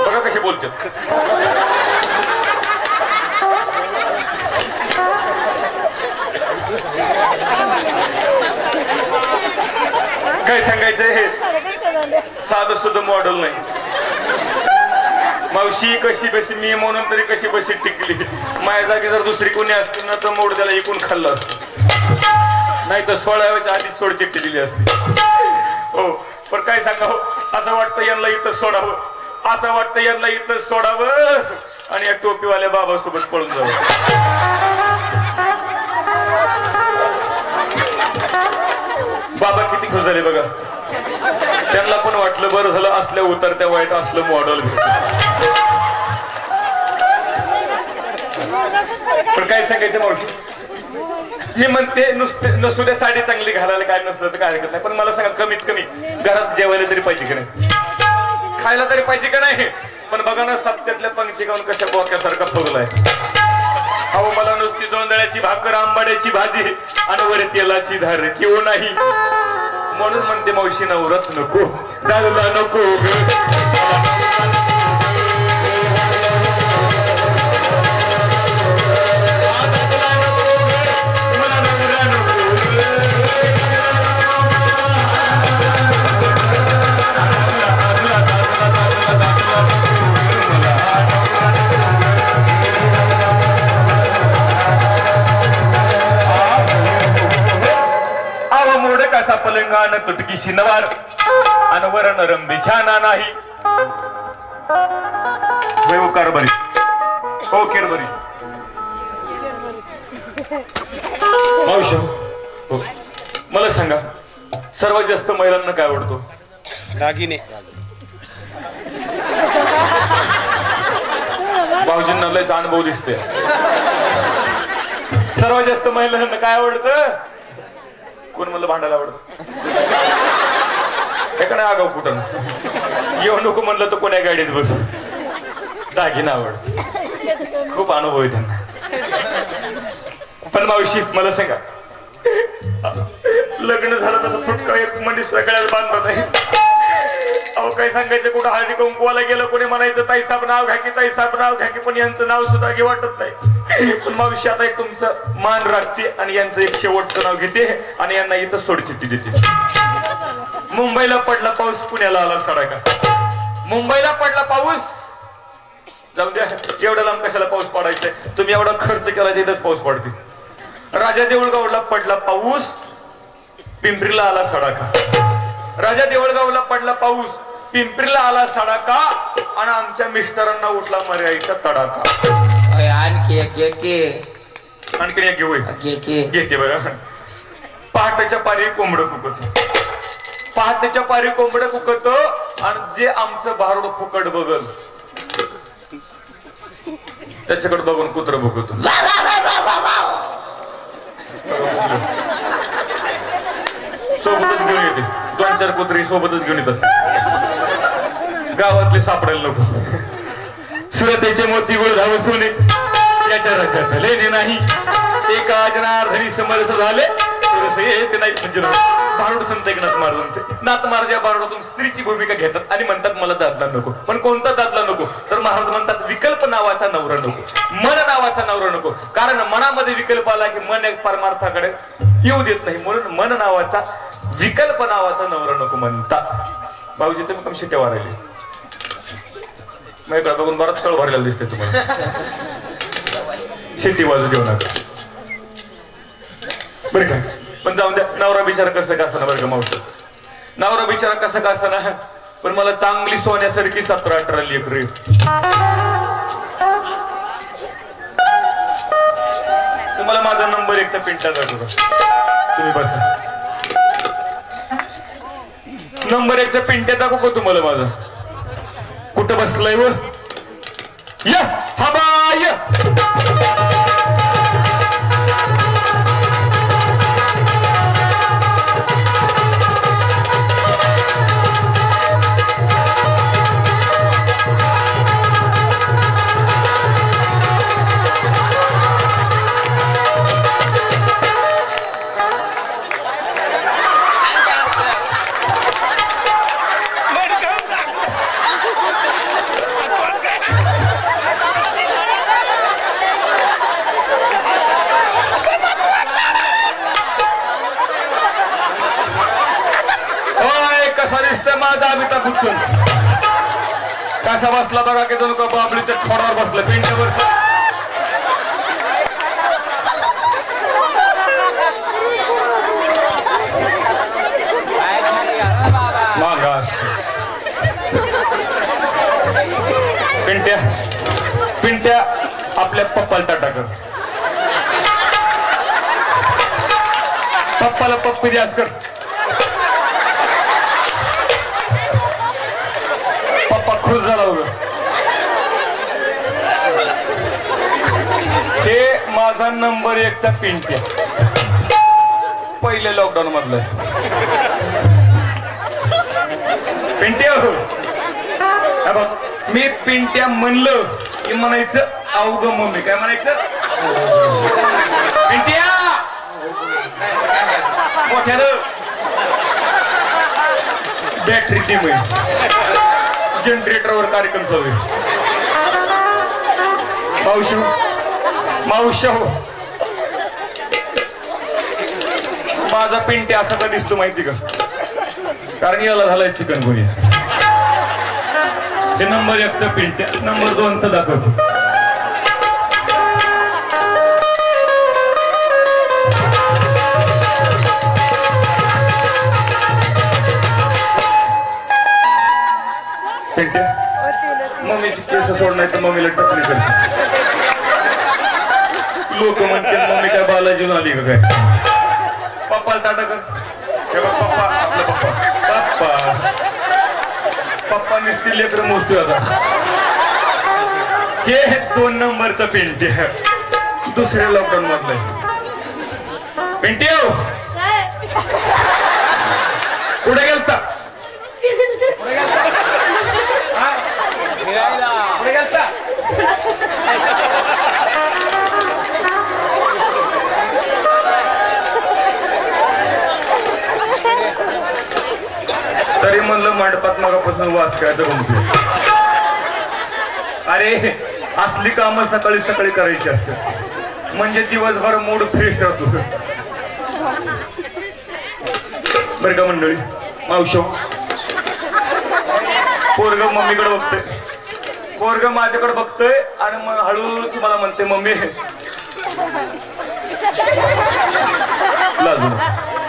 बघा कसे बोलते. काय सांगायचं हे साधं सुद्धा मॉडेल नाही. मावशी कशी बशी मी म्हणून तरी कशी बशी टिकली. माझ्या जागी जर दुसरी कोणी असती ना तर मोड त्याला एकूण खाल्लं असतं, नाही तर 16 वेळेच्या आधी सोड चिठ्ठी दिली असती. हो पण काय सांगावं, असं वाटतं यांना इथं सोडावं, असं वाटतं यांना इथं सोडावं आणि या टोपीवाल्या बाबासोबत पळून जावं. बाबा किती खुश झाले बघा. त्यांना पण वाटलं बरं झालं असल्या उतरत्या वाईट असलं मॉडेल. पण काय सांगायचं मावशी, मी म्हणते नसू द्या साडी चांगली घालायला, काय नसलं तर काय हरकत नाही, पण मला सांगा कमीत कमी घरात जेवायला तरी पाहिजे का नाही, खायला तरी पाहिजे का नाही. पण बघा ना सत्यातल्या पंक्ती गाऊन कशा बोक्यासारखा फुगलाय. अहो मला नुसती जोंधळ्याची भाकर, आंबाड्याची भाजी आणि वर तेलाची धार किंवा नाही. म्हणून म्हणते मावशी नवराच नको, दारूला नको. पलंगान तुटकी शिनवार अनवर नरम बिछाना नाही. कारभारी हो केरबरी मावशी हो, मला सांगा सर्वात जास्त महिलांना काय आवडतो? दागिने. भाऊजींना लयच अनुभव दिसतोय. सर्वात जास्त महिलांना काय आवडतं? कोण म्हणलं भांडायला आवडतं? हे का नाही आगाव कुठं येऊ नको म्हणलं तर कोण्या गाडीत बस. दागिना आवडत, खूप अनुभव आहे त्यांना. पण मावशी मला सांगा, लग्न झालं तसं फुटका एक मनीस गळ्यात बांधत नाही. अहो काय सांगायचं, कुठं हळदी कुंकवाला गेलं कोणी म्हणायचं ताईसाहेब नाव घ्या की, ताईसाहेब नाव घ्या की, पण यांचं नाव सुद्धा घे वाटत नाही. पण मावशी आता एक तुमचं मान राखते आणि यांचं एक शेवटचं नाव घेते आणि यांना इथं सोडचिठ्ठी देते. मुंबईला पडला पाऊस, पुण्याला आला सडाका. मुंबईला पडला पाऊस, जाऊ द्या एवढ्या लांब कशाला पाऊस पडायचाय, तुम्ही एवढा खर्च केला तिथंच पाऊस पडते. राजा देऊळगावला पडला पाऊस, पिंपरीला आला सडाका. राजा देऊळगावला पडला पाऊस, पिंपरीला आला सडाका आणि आमच्या मिस्टरांना उठला मर्याईचा तडाखा. आणखी एक घेते बघा. पहाटेच्या पारी कोंबड कुकत, पहाटेच्या पारी कोंबड कुकत आणि जे आमचं भारुड फुकट बघल त्याच्याकडे बघून कुत्र भुकत. सोबतच घेऊन येते, 2-4 कुत्री सोबतच घेऊन येत असते. गावातले सापडायला नको. सुरतेचे मोती गुळ धाव सोने याच्या रचात लेणे नाही. एका जनार्दनी समरस झाले येत नाही. भारुड संत एकनाथ महाराजांचे. नाथ महाराज या भारुडातून स्त्रीची भूमिका घेतात आणि म्हणतात मला दादला नको. पण कोणता दादला नको? तर महाराज म्हणतात विकल्प नावाचा नवरा नको, मन नावाचा नवरा नको. कारण मनामध्ये विकल्प आला की मन एक परमार्थाकडे येऊ देत नाही. म्हणून मन नावाचा, विकल्प नावाचा नवरा नको म्हणतात. भाऊजी तुम्ही कम शिट्या वारायले माझ्याकडे बघून बराच चळ भरलेला दिसते तुम्हाला. शिट्टी बाजू देऊ नका बरं का. पण जाऊन द्या, नवरा बिचारा कसं का असणार बरं का मावशी, नवरा बिचारा कसं का असणार. पण मला चांगली सोन्यासारखी 17-18 लेकरं. तुम्हाला माझा नंबर एकदा पिंटा जातो का, तुम्ही बसा. नंबर 1चा पिंट्या दाखवू का तुम्हाला माझा? कुठं बसलाय व या हबाय. मडकं दाबिता बुचून कसा बसला बघा की जणू का बाबळीच्या खोडावर बसला पिंट्यावर मागास पिंट्या पिंट्या आपल्या पप्पाला टाटा कर पप्पाला पप्पी द्यास कर पप्पा खुश झाला उग हे माझा नंबर 1 चा पिंट्या पहिले लॉकडाऊन मधलं पिंट्या हो बघ मी पिंट्या म्हणलं की म्हणायचं अवघ मम्मी काय म्हणायचं पिंट्या मोठ्यानं बॅटरी टीम जनरेटरवर कार्यक्रम चालू आहे मावशी हो माझा पिंट्या असा का दिसतो माहिती का कारण याला झालाय चिकन गुनिया हे नंबर 1 चा पिंट्या नंबर 2 चा दाखवतो पिंट्या मम्मीची केस सोडणार तर मम्मीला टपली करशील लोक म्हणते मम्मी काय बालाजीला आली का काय पप्पाला टाटा कर पप्पा आपला पप्पा पप्पा पप्पा नुसती लेकर मोजतोय आता हे 2 नंबरचा पिंटी दुसऱ्या लॉकडाऊन मधलं पिंटी कुठे गेलता तरी म्हणलं मंडपात मगापासून वास करायचं म्हणतो अरे असली कामं सकाळी सकाळी करायची असते म्हणजे दिवसभर मूड फ्रेश राहतो बरं का मंडळी मावशो पोरग मम्मीकडे बघतोय पोरग माझ्याकडे बघतोय आणि मग हळूच मला म्हणते मम्मी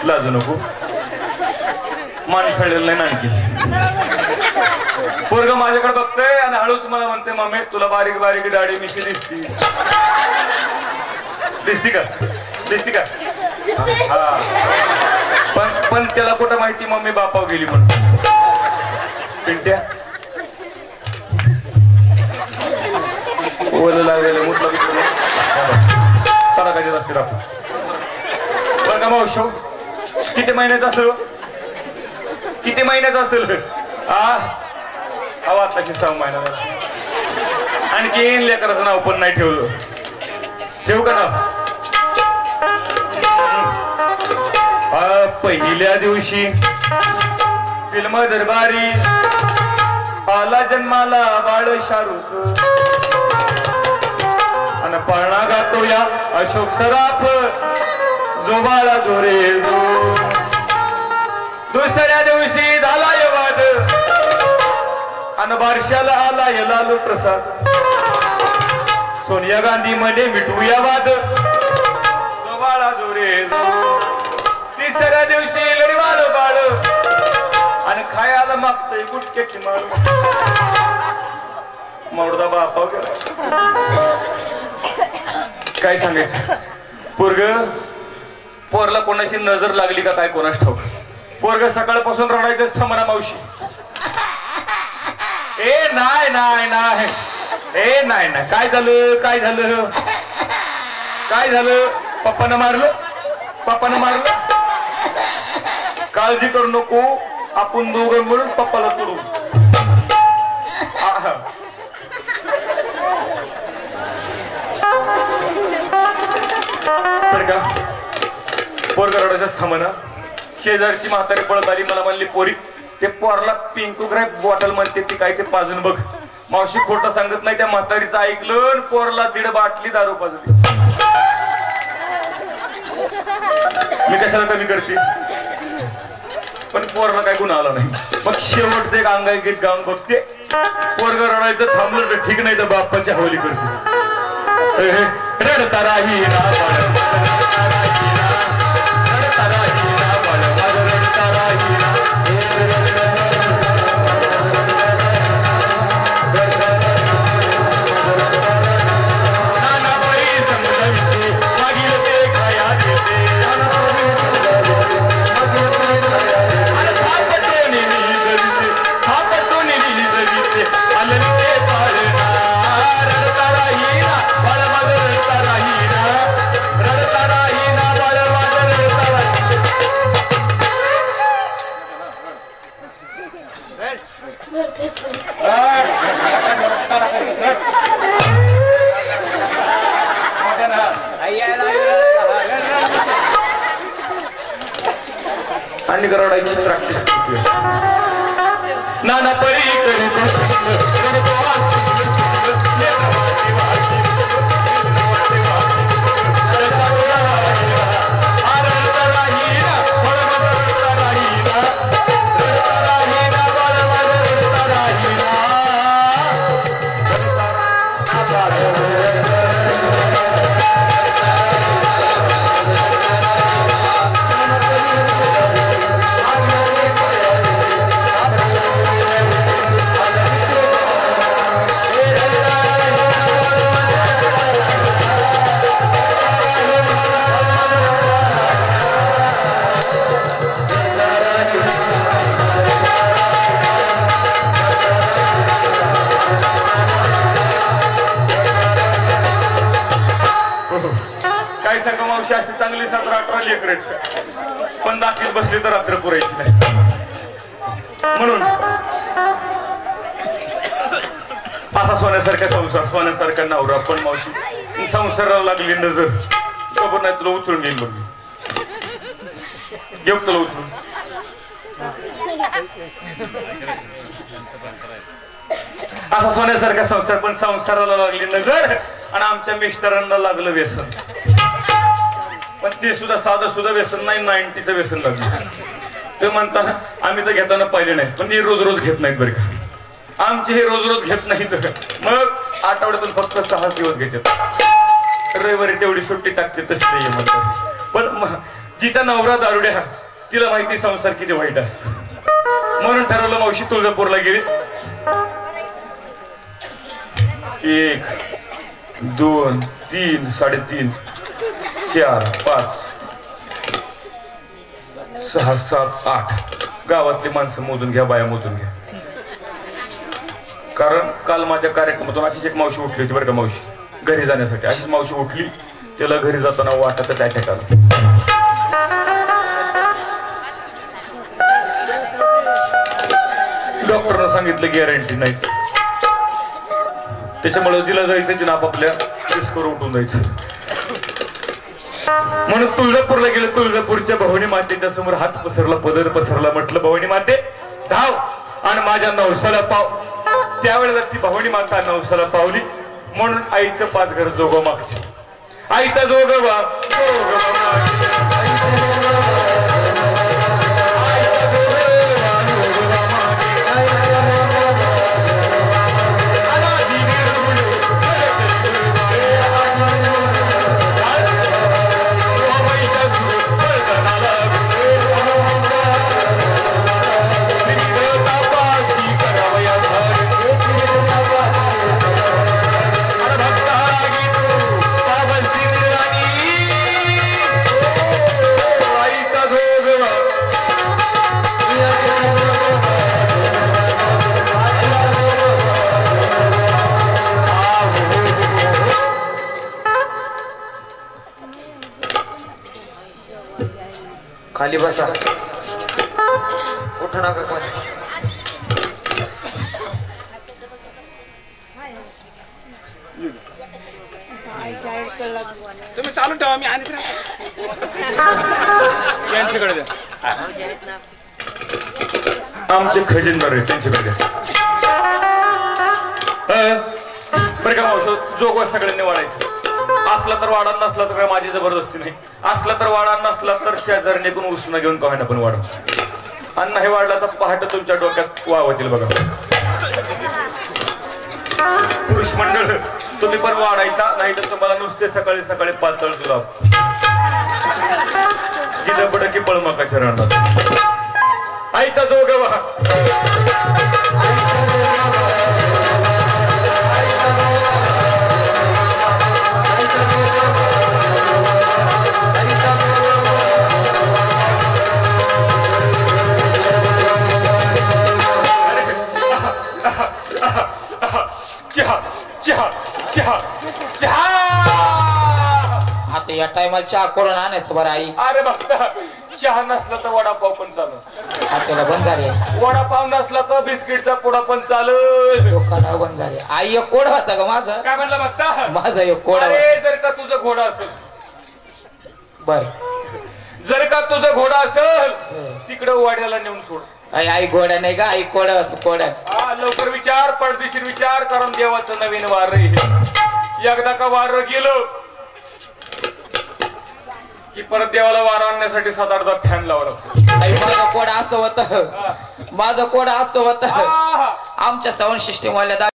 लाजू नको माणसाळलेलं नाही आणखी पोरग माझ्याकडे बघतोय आणि हळूच मला म्हणते मम्मी तुला बारीक बारीक दाढी मिशी दिसती का हा पण त्याला कुठं माहिती मम्मी बापाव गेली म्हणून पिंट्या ओलं लागलेलं मुठला काय असते राखू बरं का मावशो किती महिन्याचं असेल आताची 6 महिना आणखी लेकराचं नाव पण नाही ठेवू का नाव पहिल्या दिवशी फिल्म दरबारी आला जन्माला बाळ शाहरुख आणि पाळणा गातो या अशोक सराफ जो बाळा जोरे दुसऱ्या दिवशी झाला वाद आणि बारशाला आला लालू प्रसाद सोनिया गांधी मध्ये मिटवूया वाद जो बाळा जोरे तिसऱ्या दिवशी लढवाल बाळ आणि खायला मागतोय गुटक्याची माळ मोडदा बापा काय सांगायचं पोरला कोणाची नजर लागली का काय कोणाच ठाऊक पोरग सकाळपासून रडायचंच थांबना मावशी नाही काय झालं पप्पानं मारलं काळजी करू नको आपण दोघं मिळून पप्पाला तोडू पोरग रडायचंच थांबना शेजारची म्हातारी पळत आली मला म्हणली पोरी ते पोरला पिंकू ग्राय बॉटल म्हणते ती काय ते पाजून बघ मावशी खोटं सांगत नाही त्या म्हातारीचं ऐकलं पोरला 1.5 बाटली दारू पाजली मी कशाला कमी करते पण पोरला काय गुन्हा आला नाही. मग शेवटचं एक अंगाई गीत गाऊन बघते. पोरग रडायचं थांबलं तर ठीक, नाही तर बाप्पाच्या हवली करते. रडता राही ना रडता राही ना, रडता राही ना रडता राही ना. आणि रडायची प्रॅक्टिस करते. नाना परी शास्त्री चांगली 17-18 लेकरायची, पण दाखीत बसली तर रात्र पुरायची नाही. म्हणून असा सोन्यासारखा संसार, सोन्यासारखा नवरा, पण मावशी संसाराला लागली नजर खबर नाही तुला उचलून घेईन बघ. घेऊ तुला उचलून. असा सोन्यासारखा संसार, पण संसाराला लागली नजर आणि आमच्या मिस्टरांना लागलं व्यसन. पण ते सुद्धा साधं सुद्धा व्यसन नाही, 90चं व्यसन लागलं. ते म्हणताना आम्ही तर घेताना पाहिले नाही, पण हे रोज रोज घेत नाहीत बरं का. आमचे हे रोज रोज घेत नाहीत. मग आठवड्यातून फक्त 6 दिवस घेतात. रविवारी तेवढी सुट्टी टाकते तशी नाही म्हणतात. पण जिचा नवरा दारुड्या, तिला माहिती संसार किती वाईट असत. म्हणून ठरवलं मावशी तुळजापूरला गेली. 1 2 3 3.5 4 5 6 7 8 गावातली माणसं मोजून घ्या, बाया मोजून घ्या. कारण काल माझ्या कार्यक्रमातून अशीच एक मावशी उठली होती बरं का. मावशी घरी जाण्यासाठी अशीच मावशी उठली. त्याला घरी जाताना वाटत अटॅक आला. डॉक्टरनं सांगितलं गॅरंटी नाही. त्याच्यामुळे जिला जायचं तिनं आपापल्या रिस्कवर उठून जायचं. म्हणून तुळजापूरला गेलं. तुळजापूरच्या भवानी मातेच्या समोर हात पसरला, पदर पसरला. म्हटलं भवानी माते धाव आणि माझ्या नवसाला पाव. त्यावेळेला ती भवानी माता नवसाला पावली. म्हणून आईचं 5 घर जोगवा मागते. आईचा जोगवा खाली बसा. उठू नका कोणी. तुम्ही चालू ठेवा, मी आणि त्यांच्याकडे द्या. आमचे खजिनदार आहे त्यांच्याकडे. बरं का मावशी, जोगवा सगळ्यांनी वाढायचं. असला तर वाढा, नसला तर काय माझी जबरदस्ती नाही. असला तर वाढा, नसला तर शेजारी निघून उसणं घेऊन कवायना पण वाढा. आणि नाही वाढला तर पहाटे तुमच्या डोक्यात वावतील बघा. पुरुष मंडळ तुम्ही पण वाढायचा, नाही तर तुम्हाला नुसते सकाळी सकाळी पातळ जुलाब जिथं पड की पळमकाच्या राहणार. आईचा जो गवा चहा चहा चहा चहा. आता या टायमाला चहा करून आणायचं बरं आई. अरे बघता चहा नसला तर वडापाव पण चालू, हॉटेल बंद झाले, वडापाव नसला तर बिस्किटचा पुडा पण चालू, दुकान बंद झाले. आई एक कोड होता का माझा? काय म्हणलं बघता? माझा एक कोड. अरे जर का तुझं घोडा असेल, बर जर का तुझं घोडा असेल तिकडे वाड्याला नेऊन सोड. आई आई घोड्या नाही का? आई कोड्या होता कोड्या. हा लवकर विचार, पडदेशीर विचार, कारण देवाचं नवीन वार एकदा का वार गेलं की परत देवाला वार आणण्यासाठी 7-8 फॅन लावा लागतो. आई माझा कोड असं होतं, माझं कोड असं होतं. आमच्या साऊंड सिस्टीम वाल्या